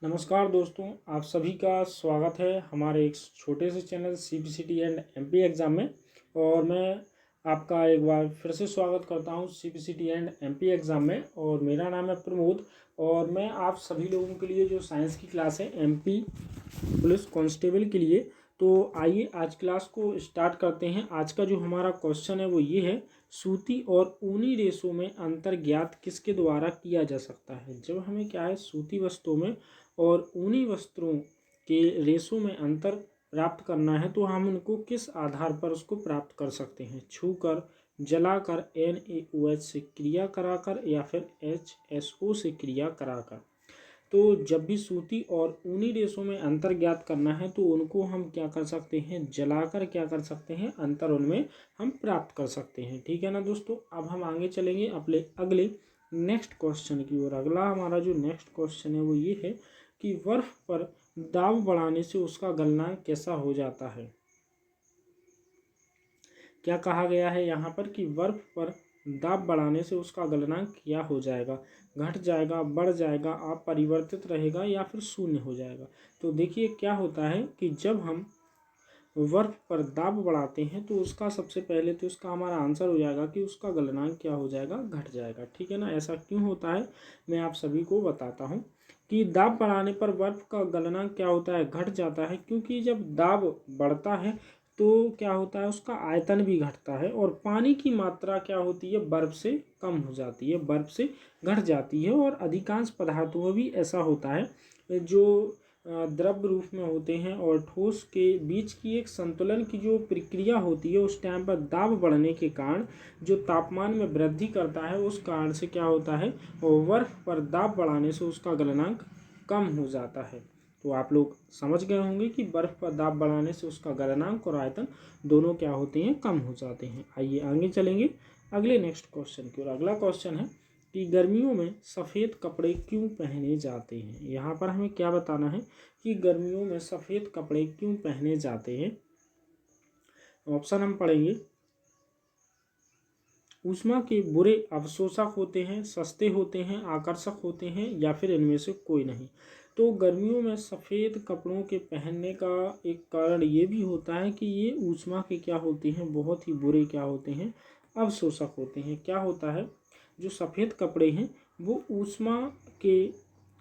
नमस्कार दोस्तों, आप सभी का स्वागत है हमारे एक छोटे से channel CBCT and MP exam में। और मैं आपका एक बार फिर से स्वागत करता हूं CBCT एंड MP एग्ज़ाम में। और मेरा नाम है प्रमोद और मैं आप सभी लोगों के लिए जो साइंस की क्लास है MP पुलिस कांस्टेबल के लिए, तो आइए आज क्लास को स्टार्ट करते हैं। आज का जो हमारा क्वेश्चन है वो ये है, सूती और ऊनी रेशों में अंतर ज्ञात किसके द्वारा किया जा सकता है। जब हमें क्या है, सूती वस्त्रों में और ऊनी वस्त्रों के रेशों में अंतर प्राप्त करना है, तो हम उनको किस आधार पर उसको प्राप्त कर सकते हैं। छूकर, जलाकर, NaOH से क्रिया कराकर या फिर HSO से क्रिया कराकर। तो जब भी सूती और ऊनी रेशों में अंतर ज्ञात करना है तो उनको हम क्या कर सकते हैं, जलाकर क्या कर सकते हैं, अंतर उनमें हम प्राप्त कर सकते हैं। ठीक है ना दोस्तों। अब हम आगे चलेंगे अपने अगले नेक्स्ट क्वेश्चन की ओर। अगला हमारा जो नेक्स्ट क्वेश्चन है वो ये है कि बर्फ पर दाब बढ़ाने से उसका गलनांक कैसा हो जाता है। क्या कहा गया है यहाँ पर कि बर्फ पर दाब बढ़ाने से उसका गलनांक क्या हो जाएगा, घट जाएगा, बढ़ जाएगा, अपरिवर्तित रहेगा या फिर शून्य हो जाएगा। तो देखिए क्या होता है कि जब हम बर्फ पर दाब बढ़ाते हैं तो उसका सबसे पहले तो उसका हमारा आंसर हो जाएगा कि उसका गलनांक क्या हो जाएगा, घट जाएगा। ठीक है ना। ऐसा क्यों होता है मैं आप सभी को बताता हूँ कि दाब बढ़ाने पर बर्फ का गलनांक क्या होता है, घट जाता है। क्योंकि जब दाब बढ़ता है तो क्या होता है, उसका आयतन भी घटता है और पानी की मात्रा क्या होती है, बर्फ से कम हो जाती है, बर्फ से घट जाती है। और अधिकांश पदार्थों में भी ऐसा होता है जो द्रव रूप में होते हैं और ठोस के बीच की एक संतुलन की जो प्रक्रिया होती है, उस टाइम पर दाब बढ़ने के कारण जो तापमान में वृद्धि करता है, उस कारण से क्या होता है, और बर्फ पर दाब बढ़ाने से उसका गलनांक कम हो जाता है। तो आप लोग समझ गए होंगे कि बर्फ पर दाब बढ़ाने से उसका गलनांक और आयतन दोनों क्या होते हैं, कम हो जाते हैं। आइए आगे चलेंगे अगले नेक्स्ट क्वेश्चन की ओर। अगला क्वेश्चन है कि गर्मियों में सफ़ेद कपड़े क्यों पहने जाते हैं। यहाँ पर हमें क्या बताना है कि गर्मियों में सफ़ेद कपड़े क्यों पहने जाते हैं। ऑप्शन हम पढ़ेंगे, ऊष्मा के बुरे अवशोषक होते हैं, सस्ते होते हैं, आकर्षक होते हैं, या फिर इनमें से कोई नहीं। तो गर्मियों में सफ़ेद कपड़ों के पहनने का एक कारण ये भी होता है कि ये ऊष्मा के क्या होते हैं, बहुत ही बुरे क्या होते हैं, अवशोषक होते हैं। क्या होता है, जो सफ़ेद कपड़े हैं वो ऊष्मा के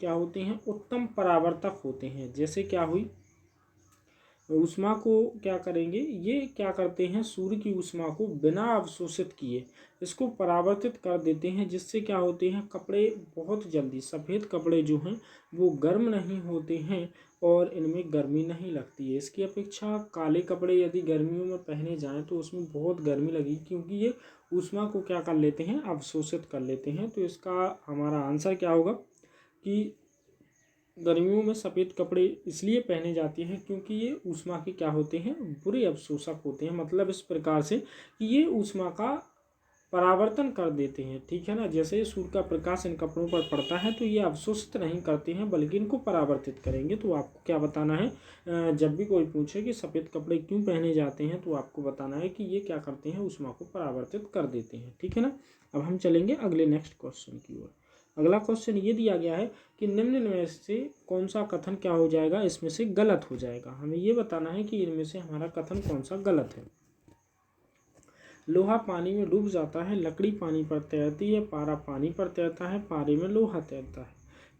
क्या होते हैं, उत्तम परावर्तक होते हैं। जैसे क्या हुई, ऊष्मा को क्या करेंगे, ये क्या करते हैं, सूर्य की ऊष्मा को बिना अवशोषित किए इसको परावर्तित कर देते हैं, जिससे क्या होते हैं, कपड़े बहुत जल्दी, सफ़ेद कपड़े जो हैं वो गर्म नहीं होते हैं और इनमें गर्मी नहीं लगती है। इसकी अपेक्षा काले कपड़े यदि गर्मियों में पहने जाएं तो उसमें बहुत गर्मी लगेगी, क्योंकि ये ऊष्मा को क्या कर लेते हैं, अवशोषित कर लेते हैं। तो इसका हमारा आंसर क्या होगा कि गर्मियों में सफ़ेद कपड़े इसलिए पहने जाते हैं क्योंकि ये ऊष्मा के क्या होते हैं, बुरे अवशोषक होते हैं। मतलब इस प्रकार से कि ये ऊष्मा का परावर्तन कर देते हैं। ठीक है ना। जैसे सूर्य का प्रकाश इन कपड़ों पर पड़ता है तो ये अवशोषित नहीं करते हैं बल्कि इनको परावर्तित करेंगे। तो आपको क्या बताना है, जब भी कोई पूछे कि सफ़ेद कपड़े क्यों पहने जाते हैं तो आपको बताना है कि ये क्या करते हैं, ऊष्मा को परावर्तित कर देते हैं। ठीक है ना। अब हम चलेंगे अगले नेक्स्ट क्वेश्चन की ओर। अगला क्वेश्चन ये दिया गया है कि निम्न में से कौन सा कथन क्या हो जाएगा, इसमें से गलत हो जाएगा। हमें ये बताना है कि इनमें से हमारा कथन कौन सा गलत है। लोहा पानी में डूब जाता है, लकड़ी पानी पर तैरती है, पारा पानी पर तैरता है, पारे में लोहा तैरता है।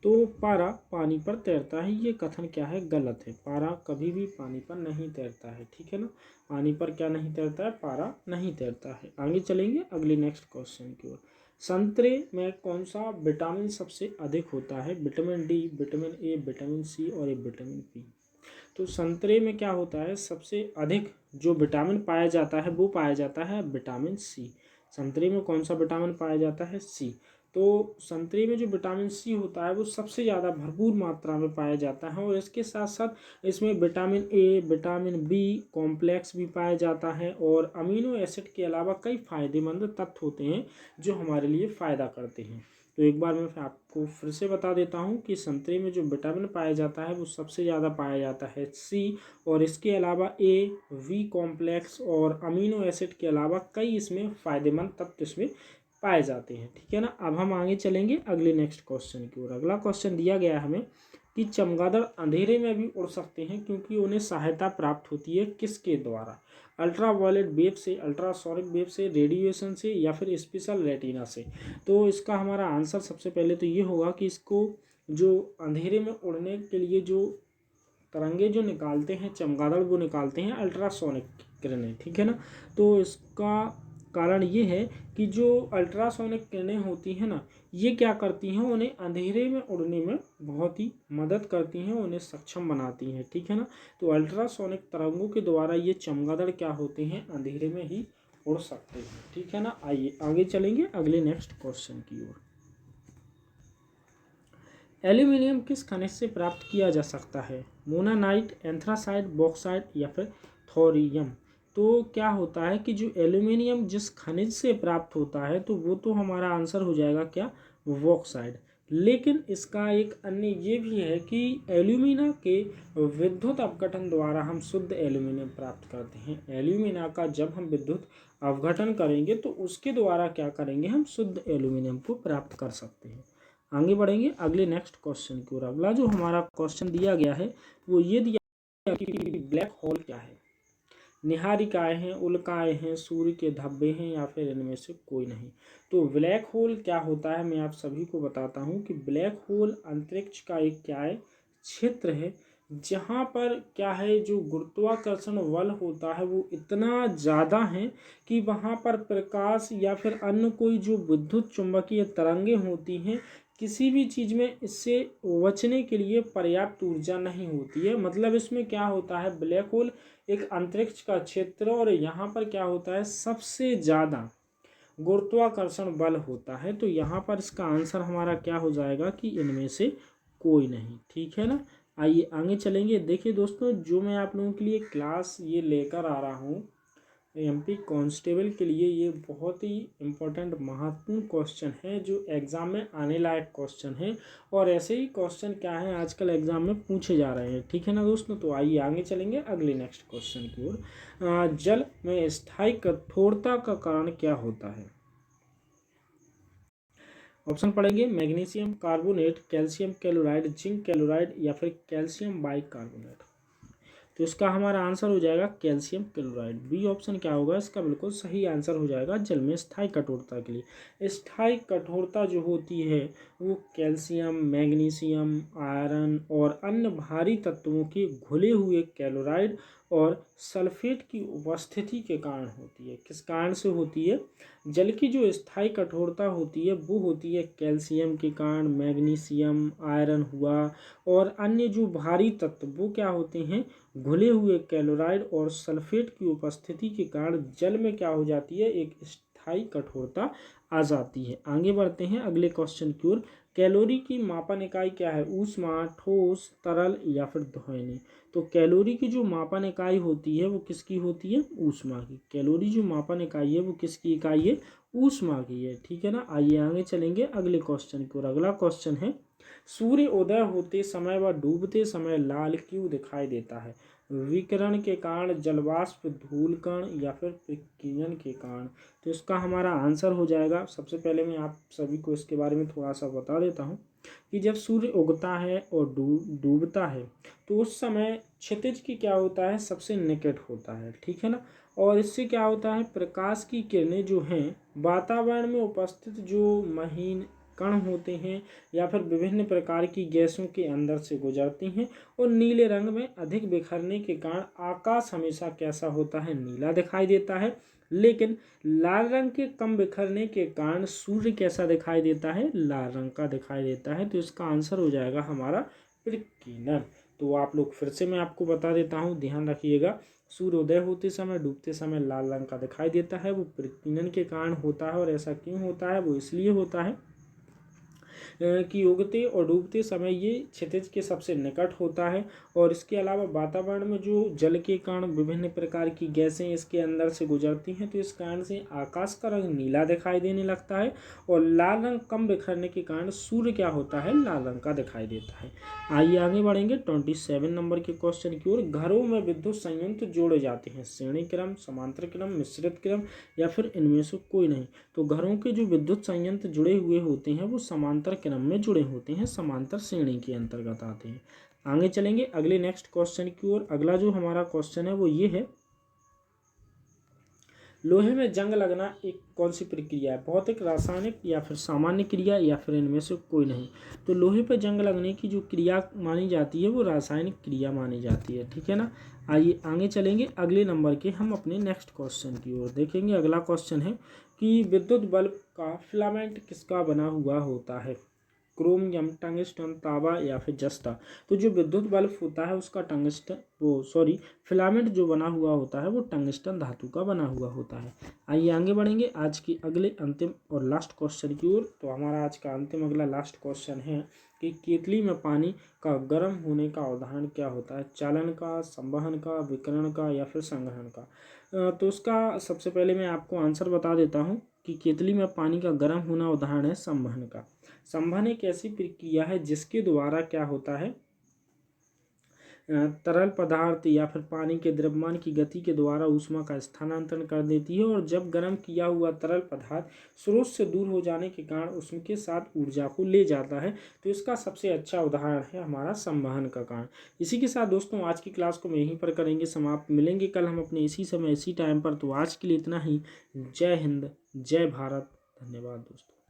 तो पारा पानी पर तैरता है, ये कथन क्या है, गलत है। पारा कभी भी पानी पर नहीं तैरता है। ठीक है ना। पानी पर क्या नहीं तैरता है, पारा नहीं तैरता है। आगे चलेंगे अगले नेक्स्ट क्वेश्चन की ओर। संतरे में कौन सा विटामिन सबसे अधिक होता है। Vitamin D, vitamin A, vitamin C और एक विटामिन पी। तो संतरे में क्या होता है, सबसे अधिक जो विटामिन पाया जाता है वो पाया जाता है विटामिन सी। संतरे में कौन सा विटामिन पाया जाता है, सी। तो संतरे में जो विटामिन सी होता है वो सबसे ज़्यादा भरपूर मात्रा में पाया जाता है। और इसके साथ साथ इसमें vitamin A, vitamin B complex भी पाया जाता है और अमीनो एसिड के अलावा कई फायदेमंद तत्व होते हैं जो हमारे लिए फ़ायदा करते हैं। तो एक बार मैं आपको फिर से बता देता हूँ कि संतरे में जो विटामिन पाया जाता है वो सबसे ज़्यादा पाया जाता है सी, और इसके अलावा ए, वी कॉम्प्लेक्स और अमीनो एसिड के अलावा कई इसमें फ़ायदेमंद तत्व इसमें पाए जाते हैं। ठीक है ना। अब हम आगे चलेंगे अगले नेक्स्ट क्वेश्चन की ओर। अगला क्वेश्चन दिया गया है हमें कि चमगादड़ अंधेरे में भी उड़ सकते हैं क्योंकि उन्हें सहायता प्राप्त होती है किसके द्वारा? अल्ट्रावायलेट वेव से, अल्ट्रासोनिक वेव से, रेडिएशन से या फिर स्पेशल रेटिना से। तो इसका हमारा आंसर सबसे पहले तो ये होगा कि इसको जो अंधेरे में उड़ने के लिए जो तरंगे जो निकालते हैं चमगादड़, वो निकालते हैं अल्ट्रासोनिक किरणें, ठीक है ना। तो इसका कारण ये है कि जो अल्ट्रासोनिक किरणें होती हैं ना, ये क्या करती हैं, उन्हें अंधेरे में उड़ने में बहुत ही मदद करती हैं, उन्हें सक्षम बनाती हैं, ठीक है ना। तो अल्ट्रासोनिक तरंगों के द्वारा ये चमगादड़ क्या होते हैं, अंधेरे में ही उड़ सकते हैं, ठीक है ना। आइए आगे चलेंगे अगले नेक्स्ट क्वेश्चन की ओर। एल्यूमिनियम किस खनिज से प्राप्त किया जा सकता है? मोनानाइट, एंथ्रासाइट, बॉक्साइट या फिर थोरियम। तो क्या होता है कि जो एल्यूमिनियम जिस खनिज से प्राप्त होता है तो वो तो हमारा आंसर हो जाएगा क्या, बॉक्साइट। लेकिन इसका एक अन्य ये भी है कि एल्यूमिना के विद्युत अपघटन द्वारा हम शुद्ध एल्यूमिनियम प्राप्त करते हैं। एल्यूमिना का जब हम विद्युत अपघटन करेंगे तो उसके द्वारा क्या करेंगे, हम शुद्ध एल्यूमिनियम को प्राप्त कर सकते हैं। आगे बढ़ेंगे अगले नेक्स्ट क्वेश्चन की ओर। अगला जो हमारा क्वेश्चन दिया गया है वो ये दिया कि ब्लैक होल क्या है? निहारिकाएं हैं, उल्काएं हैं, सूर्य के धब्बे हैं या फिर इनमें से कोई नहीं। तो ब्लैक होल क्या होता है, मैं आप सभी को बताता हूँ कि ब्लैक होल अंतरिक्ष का एक क्या है, क्षेत्र है, जहाँ पर क्या है, जो गुरुत्वाकर्षण बल होता है वो इतना ज़्यादा है कि वहाँ पर प्रकाश या फिर अन्य कोई जो विद्युत चुंबकीय तरंगें होती हैं, किसी भी चीज़ में इससे बचने के लिए पर्याप्त ऊर्जा नहीं होती है। मतलब इसमें क्या होता है, ब्लैक होल एक अंतरिक्ष का क्षेत्र और यहाँ पर क्या होता है, सबसे ज़्यादा गुरुत्वाकर्षण बल होता है। तो यहाँ पर इसका आंसर हमारा क्या हो जाएगा कि इनमें से कोई नहीं, ठीक है ना। आइए आगे चलेंगे। देखिए दोस्तों, जो मैं आप लोगों के लिए क्लास ये लेकर आ रहा हूँ एमपी कांस्टेबल के लिए, ये बहुत ही इम्पोर्टेंट महत्वपूर्ण क्वेश्चन है जो एग्ज़ाम में आने लायक क्वेश्चन है। और ऐसे ही क्वेश्चन क्या है आजकल एग्ज़ाम में पूछे जा रहे हैं, ठीक है ना दोस्तों। तो आइए आगे चलेंगे अगले नेक्स्ट क्वेश्चन की ओर। जल में स्थायी कठोरता का कारण क्या होता है? ऑप्शन पढ़ेंगे, magnesium carbonate, calcium chloride, zinc chloride या फिर कैल्शियम बाइकार्बोनेट। तो इसका हमारा आंसर हो जाएगा कैल्शियम क्लोराइड। बी ऑप्शन क्या होगा इसका बिल्कुल सही आंसर हो जाएगा जल में स्थायी कठोरता के लिए। स्थायी कठोरता जो होती है वो कैल्शियम, मैग्नीशियम, आयरन और अन्य भारी तत्वों के घुले हुए क्लोराइड और सल्फेट की उपस्थिति के कारण होती है। किस कारण से होती है? जल की जो स्थायी कठोरता होती है वो होती है कैल्शियम के कारण, मैग्नीशियम, आयरन हुआ और अन्य जो भारी तत्व वो क्या होते हैं, घुले हुए क्लोराइड और सल्फेट की उपस्थिति के कारण जल में क्या हो जाती है, एक स्थायी कठोरता आ जाती है। आगे बढ़ते हैं अगले क्वेश्चन की ओर। कैलोरी की मापन इकाई क्या है? ऊष्मा, ठोस, तरल या फिर ध्वनि। तो कैलोरी की जो मापन इकाई होती है वो किसकी होती है? ऊष्मा की। कैलोरी जो मापन इकाई है वो किसकी इकाई है? ऊष्मा की है, ठीक है ना। आइए आगे चलेंगे अगले क्वेश्चन की ओर। अगला क्वेश्चन है, सूर्य उदय होते समय व डूबते समय लाल क्यों दिखाई देता है? विकिरण के कारण, जलवाष्प, धूलकण या फिर विकिरण के कारण। तो इसका हमारा आंसर हो जाएगा, सबसे पहले मैं आप सभी को इसके बारे में थोड़ा सा बता देता हूँ कि जब सूर्य उगता है और डूबता है तो उस समय क्षितिज की क्या होता है, सबसे निकट होता है, ठीक है ना। और इससे क्या होता है, प्रकाश की किरणें जो हैं वातावरण में उपस्थित जो महीन कण होते हैं या फिर विभिन्न प्रकार की गैसों के अंदर से गुजरती हैं और नीले रंग में अधिक बिखरने के कारण आकाश हमेशा कैसा होता है, नीला दिखाई देता है। लेकिन लाल रंग के कम बिखरने के कारण सूर्य कैसा दिखाई देता है, लाल रंग का दिखाई देता है। तो इसका आंसर हो जाएगा हमारा प्रकीर्णन। तो आप लोग फिर से मैं आपको बता देता हूँ, ध्यान रखिएगा। सूर्योदय होते समय, डूबते समय लाल रंग का दिखाई देता है, वो प्रकीर्णन के कारण होता है। और ऐसा क्यों होता है? वो इसलिए होता है कि उगते और डूबते समय ये क्षितिज के सबसे निकट होता है। और इसके अलावा वातावरण में जो जल के कारण विभिन्न प्रकार की गैसें इसके अंदर से गुजरती हैं तो इस कारण से आकाश का रंग नीला दिखाई देने लगता है। और लाल रंग कम बिखरने के कारण सूर्य क्या होता है, लाल रंग का दिखाई देता है। आइए आगे बढ़ेंगे 27 नंबर के क्वेश्चन की ओर। घरों में विद्युत संयंत्र जोड़े जाते हैं, श्रेणी क्रम, समांतर क्रम, मिश्रित क्रम या फिर इनमें से कोई नहीं। तो घरों के जो विद्युत संयंत्र जुड़े हुए होते हैं वो समांतर क्रम में जुड़े होते हैं, समांतर श्रेणी के अंतर्गत आते हैं। आगे चलेंगे अगले नेक्स्ट क्वेश्चन की ओर। अगला जो हमारा क्वेश्चन है वो ये है, लोहे में जंग लगना एक कौन सी प्रक्रिया है? भौतिक, रासायनिक या फिर सामान्य क्रिया या फिर इनमें से कोई नहीं। तो लोहे पर जंग लगने की जो क्रिया मानी जाती है वो रासायनिक क्रिया मानी जाती है, ठीक है ना। आइए आगे चलेंगे अगले नंबर के हम अपने नेक्स्ट क्वेश्चन की ओर देखेंगे। अगला क्वेश्चन है कि विद्युत बल्ब का फिलामेंट किसका बना हुआ होता है? क्रोमियम, टंगस्टन, तांबा या फिर जस्ता। तो जो विद्युत बल्ब होता है उसका फिलामेंट जो बना हुआ होता है वो टंगस्टन धातु का बना हुआ होता है। आइए आगे बढ़ेंगे आज की अगले अंतिम और लास्ट क्वेश्चन की ओर। तो हमारा आज का अंतिम अगला लास्ट क्वेश्चन है कि केतली में पानी का गर्म होने का उदाहरण क्या होता है? चालन का, संवहन का, विकिरण का या फिर संग्रहण का। तो उसका सबसे पहले मैं आपको आंसर बता देता हूँ कि केतली में पानी का गर्म होना उदाहरण है संवहन का। संवहन एक ऐसी प्रक्रिया है जिसके द्वारा क्या होता है, तरल पदार्थ या फिर पानी के द्रव्यमान की गति के द्वारा ऊष्मा का स्थानांतरण कर देती है, और जब गर्म किया हुआ तरल पदार्थ स्रोत से दूर हो जाने के कारण उसके साथ ऊर्जा को ले जाता है। तो इसका सबसे अच्छा उदाहरण है हमारा संवहन का कारण। इसी के साथ दोस्तों आज की क्लास को मैं यहीं पर करेंगे समाप्त। मिलेंगे कल हम अपने इसी समय इसी टाइम पर। तो आज के लिए इतना ही। जय हिंद, जय भारत, धन्यवाद दोस्तों।